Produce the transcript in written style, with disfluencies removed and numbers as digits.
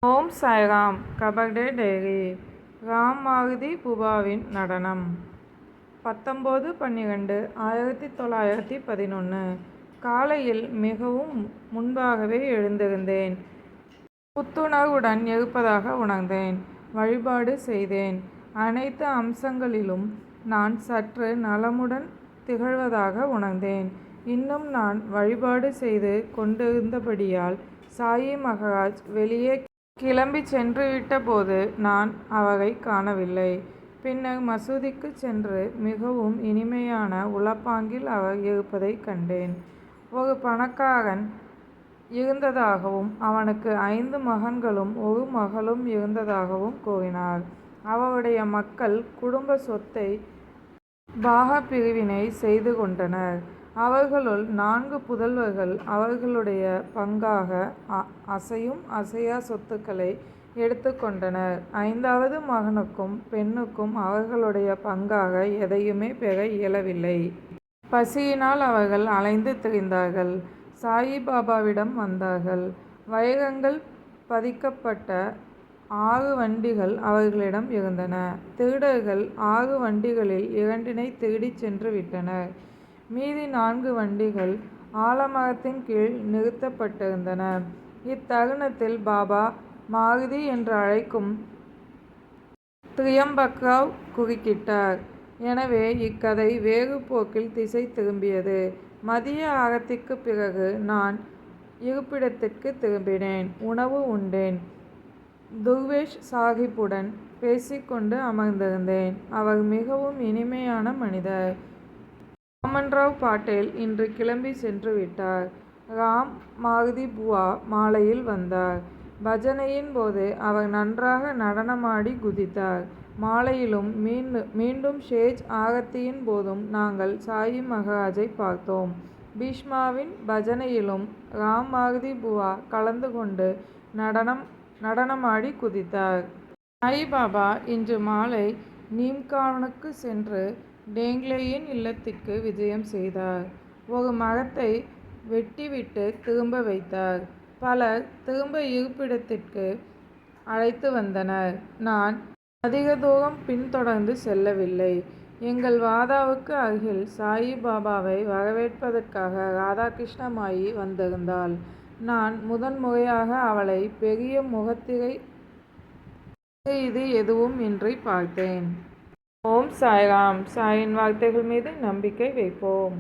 ஓம் சாய்ராம். கபக் டே diary. Ram Maruti புபாவின் நடனம். 19/12/1911. காலையில் மிகவும் முன்பாகவே எழுந்திருந்தேன். புத்துணர்வுடன் இருப்பதாக உணர்ந்தேன். வழிபாடு செய்தேன். அனைத்து அம்சங்களிலும் நான் சற்று நலமுடன் திகழ்வதாக உணர்ந்தேன். இன்னும் நான் வழிபாடு செய்து கொண்டிருந்தபடியால் சாயி மகராஜ் வெளியே கிளம்பிச் சென்றுவிட்ட போது நான் அவரை காணவில்லை. பின்னர் மசூதிக்குச் சென்று மிகவும் இனிமையான உளப்பாங்கில் அவர் இருப்பதைக் கண்டேன். ஒரு பணக்காரன் இருந்ததாகவும் அவனுக்கு 5 மகன்களும் 1 மகளும் இருந்ததாகவும் கூறினார். அவருடைய மக்கள் குடும்ப சொத்தை பாகப் பிரிவினை செய்து கொண்டனர். அவர்களுள் 4 புதல்வர்கள் அவர்களுடைய பங்காக அசையும் அசையா சொத்துக்களை எடுத்துக்கொண்டனர். 5வது மகனுக்கும் பெண்ணுக்கும் அவர்களுடைய பங்காக எதையுமே பெற இயலவில்லை. பசியினால் அவர்கள் அலைந்து திரிந்தார்கள். சாயிபாபாவிடம் வந்தார்கள். வைரங்கள் பதிக்கப்பட்ட 6 வண்டிகள் அவர்களிடம் இருந்தன. திருடர்கள் 6 வண்டிகளில் 2 திருடிச் சென்று விட்டனர். மீதி 4 வண்டிகள் ஆலமரத்தின் கீழ் நிறுத்தப்பட்டிருந்தன. இத்தருணத்தில் பாபா மாருதி என்று அழைக்கும் திரியம்பக்ராவ் குறுக்கிட்டார். எனவே இக்கதை வேறு போக்கில் திசை திரும்பியது. மதிய ஆரத்திக்கு பிறகு நான் இருப்பிடத்திற்கு திரும்பினேன். உணவு உண்டேன். துர்வேஷ் சாஹிப்புடன் பேசிக்கொண்டு அமர்ந்திருந்தேன். அவர் மிகவும் இனிமையான மனிதர். வாமன்ராவ் பாட்டேல் இன்று கிளம்பி சென்று விட்டார். ராம் மாருதி புவா மாலையில் வந்தார். பஜனையின் போது அவர் நன்றாக நடனமாடி குதித்தார். மாலையிலும் மீண்டும் ஷேஜ் ஆரத்தியின் போதும் நாங்கள் சாயி மகராஜை பார்த்தோம். பீஷ்மாவின் பஜனையிலும் ராம் மாருதி புவா கலந்து கொண்டு நடனமாடி குதித்தார். சாயிபாபா இன்று மாலை நீம்கானுக்கு சென்று டேங்லேயின் இல்லத்திற்கு விஜயம் செய்தார். ஒரு மரத்தை வெட்டிவிட்டு திரும்ப வைத்தார். பலர் திரும்ப இருப்பிடத்திற்கு அழைத்து வந்தனர். நான் அதிக தூரம் பின்தொடர்ந்து செல்லவில்லை. எங்கள் வாதாவுக்கு அருகில் சாயிபாபாவை வரவேற்பதற்காக ராதாகிருஷ்ண மாயி வந்திருந்தாள். நான் முதன்முறையாக அவளை பெரிய முகத்திரை இது எதுவும் இன்றி பார்த்தேன். ஓம் சாய்ராம். சாயின் வார்த்தைகள் மீது நம்பிக்கை வைப்போம்.